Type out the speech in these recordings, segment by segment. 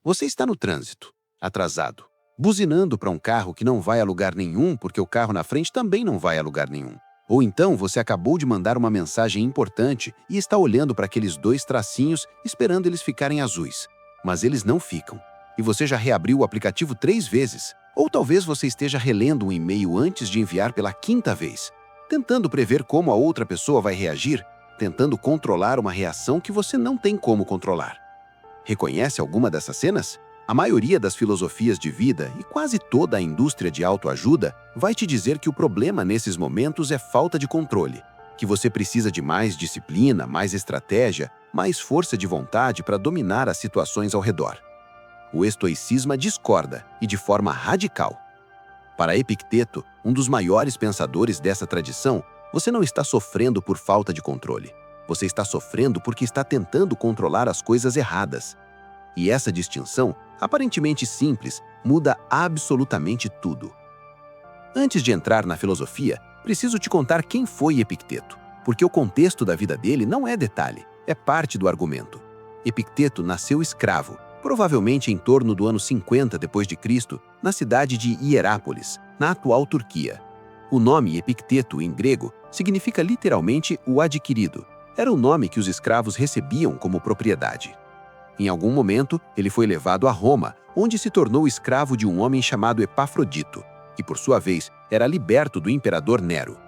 Você está no trânsito, atrasado, buzinando para um carro que não vai a lugar nenhum porque o carro na frente também não vai a lugar nenhum. Ou então você acabou de mandar uma mensagem importante e está olhando para aqueles dois tracinhos esperando eles ficarem azuis. Mas eles não ficam. E você já reabriu o aplicativo 3 vezes. Ou talvez você esteja relendo um e-mail antes de enviar pela 5ª vez, tentando prever como a outra pessoa vai reagir, tentando controlar uma reação que você não tem como controlar. Reconhece alguma dessas cenas? A maioria das filosofias de vida e quase toda a indústria de autoajuda vai te dizer que o problema nesses momentos é falta de controle, que você precisa de mais disciplina, mais estratégia, mais força de vontade para dominar as situações ao redor. O estoicismo discorda, e de forma radical. Para Epicteto, um dos maiores pensadores dessa tradição, você não está sofrendo por falta de controle. Você está sofrendo porque está tentando controlar as coisas erradas. E essa distinção, aparentemente simples, muda absolutamente tudo. Antes de entrar na filosofia, preciso te contar quem foi Epicteto, porque o contexto da vida dele não é detalhe, é parte do argumento. Epicteto nasceu escravo, provavelmente em torno do ano 50 d.C., na cidade de Hierápolis, na atual Turquia. O nome Epicteto, em grego, significa literalmente o adquirido. Era o nome que os escravos recebiam como propriedade. Em algum momento, ele foi levado a Roma, onde se tornou escravo de um homem chamado Epafrodito, que por sua vez era liberto do imperador Nero.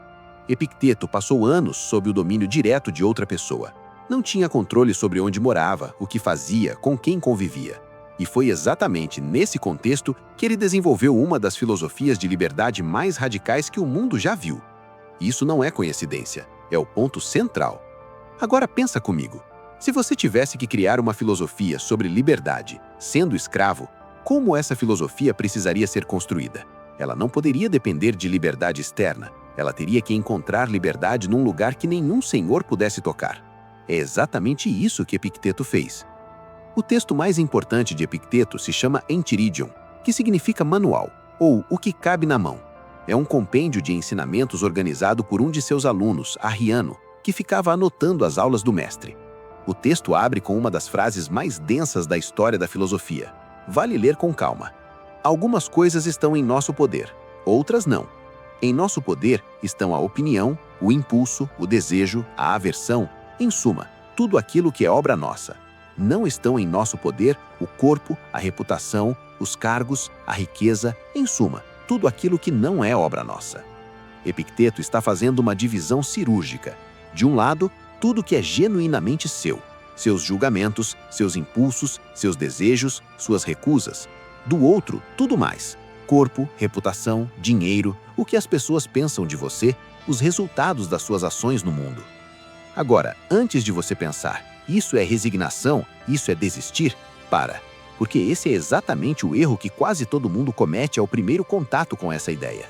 Epicteto passou anos sob o domínio direto de outra pessoa. Não tinha controle sobre onde morava, o que fazia, com quem convivia. E foi exatamente nesse contexto que ele desenvolveu uma das filosofias de liberdade mais radicais que o mundo já viu. Isso não é coincidência, é o ponto central. Agora pensa comigo. Se você tivesse que criar uma filosofia sobre liberdade, sendo escravo, como essa filosofia precisaria ser construída? Ela não poderia depender de liberdade externa. Ela teria que encontrar liberdade num lugar que nenhum senhor pudesse tocar. É exatamente isso que Epicteto fez. O texto mais importante de Epicteto se chama Enchiridion, que significa manual, ou o que cabe na mão. É um compêndio de ensinamentos organizado por um de seus alunos, Arriano, que ficava anotando as aulas do mestre. O texto abre com uma das frases mais densas da história da filosofia. Vale ler com calma. Algumas coisas estão em nosso poder, outras não. Em nosso poder estão a opinião, o impulso, o desejo, a aversão, em suma, tudo aquilo que é obra nossa. Não estão em nosso poder o corpo, a reputação, os cargos, a riqueza, em suma, tudo aquilo que não é obra nossa. Epicteto está fazendo uma divisão cirúrgica. De um lado, tudo que é genuinamente seu, seus julgamentos, seus impulsos, seus desejos, suas recusas. Do outro, tudo mais, corpo, reputação, dinheiro, o que as pessoas pensam de você, os resultados das suas ações no mundo. Agora, antes de você pensar, isso é resignação, isso é desistir, para. Porque esse é exatamente o erro que quase todo mundo comete ao primeiro contato com essa ideia.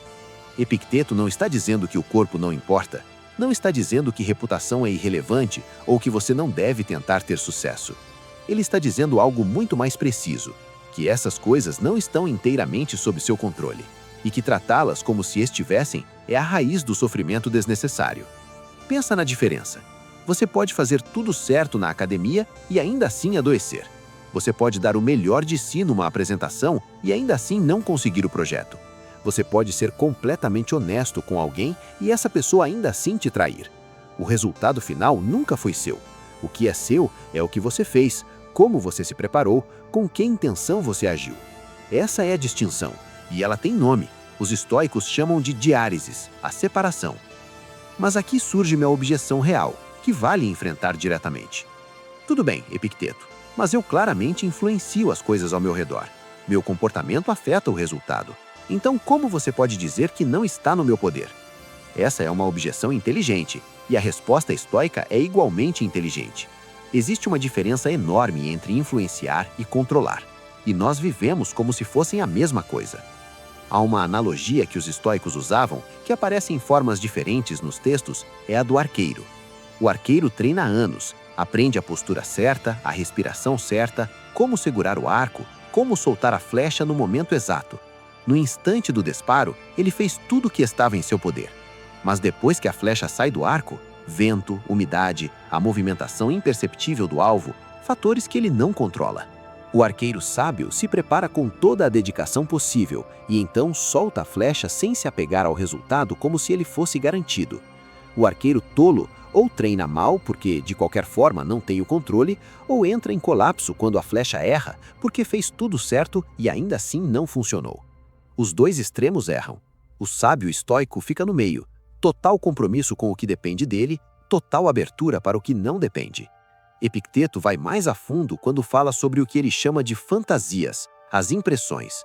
Epicteto não está dizendo que o corpo não importa, não está dizendo que reputação é irrelevante ou que você não deve tentar ter sucesso. Ele está dizendo algo muito mais preciso, que essas coisas não estão inteiramente sob seu controle, e que tratá-las como se estivessem é a raiz do sofrimento desnecessário. Pensa na diferença. Você pode fazer tudo certo na academia e ainda assim adoecer. Você pode dar o melhor de si numa apresentação e ainda assim não conseguir o projeto. Você pode ser completamente honesto com alguém e essa pessoa ainda assim te trair. O resultado final nunca foi seu. O que é seu é o que você fez, como você se preparou, com que intenção você agiu. Essa é a distinção, e ela tem nome. Os estoicos chamam de diáresis, a separação. Mas aqui surge minha objeção real, que vale enfrentar diretamente. Tudo bem, Epicteto, mas eu claramente influencio as coisas ao meu redor. Meu comportamento afeta o resultado. Então, como você pode dizer que não está no meu poder? Essa é uma objeção inteligente, e a resposta estoica é igualmente inteligente. Existe uma diferença enorme entre influenciar e controlar, e nós vivemos como se fossem a mesma coisa. Há uma analogia que os estoicos usavam, que aparece em formas diferentes nos textos, é a do arqueiro. O arqueiro treina há anos, aprende a postura certa, a respiração certa, como segurar o arco, como soltar a flecha no momento exato. No instante do disparo, ele fez tudo o que estava em seu poder. Mas depois que a flecha sai do arco, vento, umidade, a movimentação imperceptível do alvo, fatores que ele não controla. O arqueiro sábio se prepara com toda a dedicação possível e então solta a flecha sem se apegar ao resultado como se ele fosse garantido. O arqueiro tolo ou treina mal porque, de qualquer forma, não tem o controle, ou entra em colapso quando a flecha erra porque fez tudo certo e ainda assim não funcionou. Os dois extremos erram. O sábio estoico fica no meio, total compromisso com o que depende dele, total abertura para o que não depende. Epicteto vai mais a fundo quando fala sobre o que ele chama de fantasias, as impressões.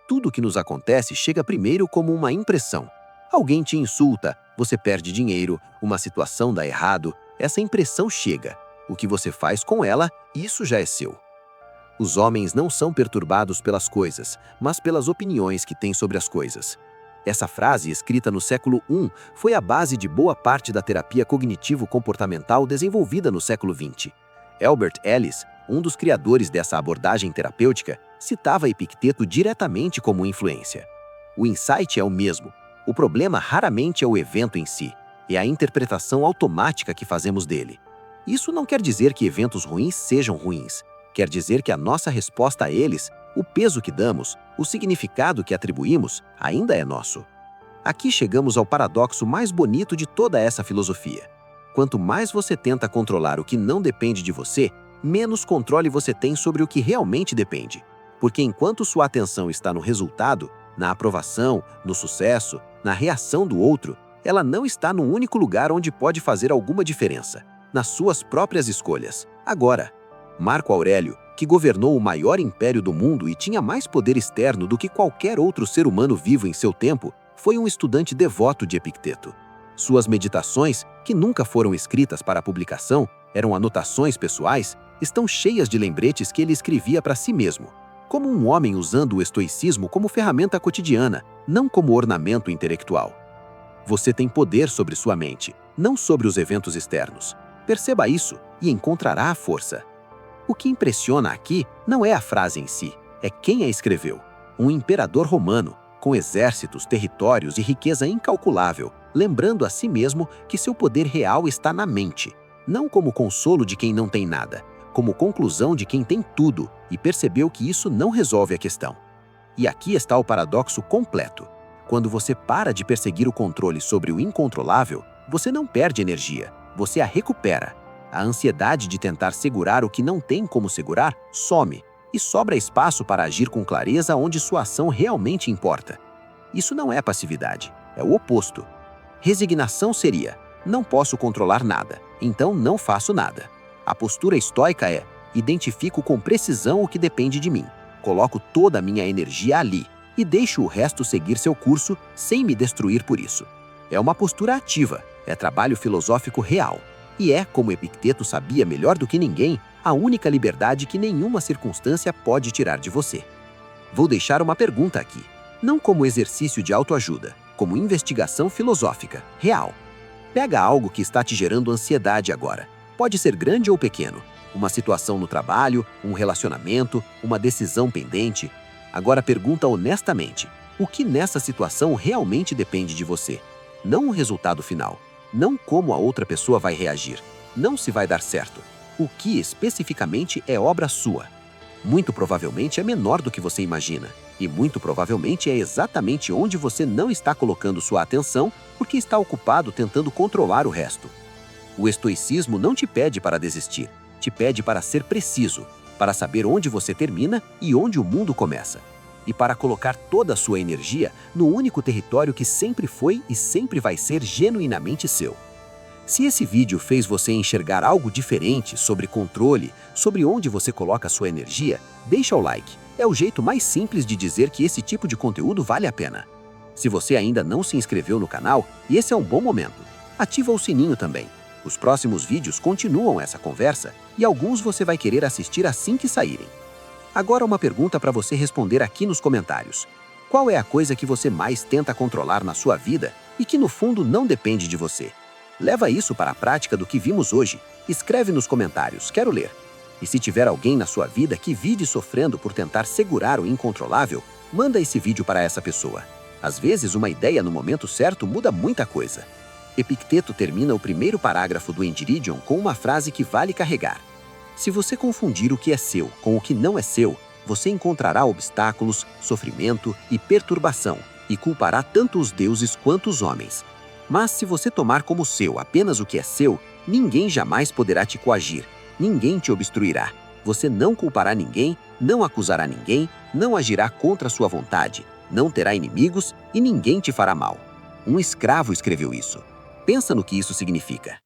Tudo que nos acontece chega primeiro como uma impressão. Alguém te insulta, você perde dinheiro, uma situação dá errado, essa impressão chega. O que você faz com ela, isso já é seu. Os homens não são perturbados pelas coisas, mas pelas opiniões que têm sobre as coisas. Essa frase, escrita no século I, foi a base de boa parte da terapia cognitivo-comportamental desenvolvida no século XX. Albert Ellis, um dos criadores dessa abordagem terapêutica, citava Epicteto diretamente como influência. O insight é o mesmo. O problema raramente é o evento em si, é a interpretação automática que fazemos dele. Isso não quer dizer que eventos ruins sejam ruins. Quer dizer que a nossa resposta a eles, o peso que damos, o significado que atribuímos, ainda é nosso. Aqui chegamos ao paradoxo mais bonito de toda essa filosofia. Quanto mais você tenta controlar o que não depende de você, menos controle você tem sobre o que realmente depende. Porque enquanto sua atenção está no resultado, na aprovação, no sucesso, na reação do outro, ela não está no único lugar onde pode fazer alguma diferença, nas suas próprias escolhas, agora. Marco Aurélio, que governou o maior império do mundo e tinha mais poder externo do que qualquer outro ser humano vivo em seu tempo, foi um estudante devoto de Epicteto. Suas meditações, que nunca foram escritas para publicação, eram anotações pessoais, estão cheias de lembretes que ele escrevia para si mesmo, como um homem usando o estoicismo como ferramenta cotidiana, não como ornamento intelectual. Você tem poder sobre sua mente, não sobre os eventos externos. Perceba isso e encontrará a força. O que impressiona aqui não é a frase em si, é quem a escreveu. Um imperador romano, com exércitos, territórios e riqueza incalculável, lembrando a si mesmo que seu poder real está na mente, não como consolo de quem não tem nada, como conclusão de quem tem tudo, e percebeu que isso não resolve a questão. E aqui está o paradoxo completo. Quando você para de perseguir o controle sobre o incontrolável, você não perde energia, você a recupera. A ansiedade de tentar segurar o que não tem como segurar some, e sobra espaço para agir com clareza onde sua ação realmente importa. Isso não é passividade, é o oposto. Resignação seria: não posso controlar nada, então não faço nada. A postura estoica é: identifico com precisão o que depende de mim, coloco toda a minha energia ali e deixo o resto seguir seu curso sem me destruir por isso. É uma postura ativa, é trabalho filosófico real. E é, como Epicteto sabia melhor do que ninguém, a única liberdade que nenhuma circunstância pode tirar de você. Vou deixar uma pergunta aqui, não como exercício de autoajuda, como investigação filosófica, real. Pega algo que está te gerando ansiedade agora. Pode ser grande ou pequeno, uma situação no trabalho, um relacionamento, uma decisão pendente. Agora pergunta honestamente, o que nessa situação realmente depende de você? Não o resultado final. Não como a outra pessoa vai reagir, não se vai dar certo. O que especificamente é obra sua. Muito provavelmente é menor do que você imagina, e muito provavelmente é exatamente onde você não está colocando sua atenção porque está ocupado tentando controlar o resto. O estoicismo não te pede para desistir, te pede para ser preciso, para saber onde você termina e onde o mundo começa. E para colocar toda a sua energia no único território que sempre foi e sempre vai ser genuinamente seu. Se esse vídeo fez você enxergar algo diferente sobre controle, sobre onde você coloca a sua energia, deixa o like. É o jeito mais simples de dizer que esse tipo de conteúdo vale a pena. Se você ainda não se inscreveu no canal, esse é um bom momento. Ativa o sininho também. Os próximos vídeos continuam essa conversa e alguns você vai querer assistir assim que saírem. Agora uma pergunta para você responder aqui nos comentários. Qual é a coisa que você mais tenta controlar na sua vida e que no fundo não depende de você? Leva isso para a prática do que vimos hoje. Escreve nos comentários, quero ler. E se tiver alguém na sua vida que vive sofrendo por tentar segurar o incontrolável, manda esse vídeo para essa pessoa. Às vezes uma ideia no momento certo muda muita coisa. Epicteto termina o primeiro parágrafo do Enchiridion com uma frase que vale carregar. Se você confundir o que é seu com o que não é seu, você encontrará obstáculos, sofrimento e perturbação, e culpará tanto os deuses quanto os homens. Mas se você tomar como seu apenas o que é seu, ninguém jamais poderá te coagir, ninguém te obstruirá. Você não culpará ninguém, não acusará ninguém, não agirá contra sua vontade, não terá inimigos e ninguém te fará mal. Um escravo escreveu isso. Pensa no que isso significa.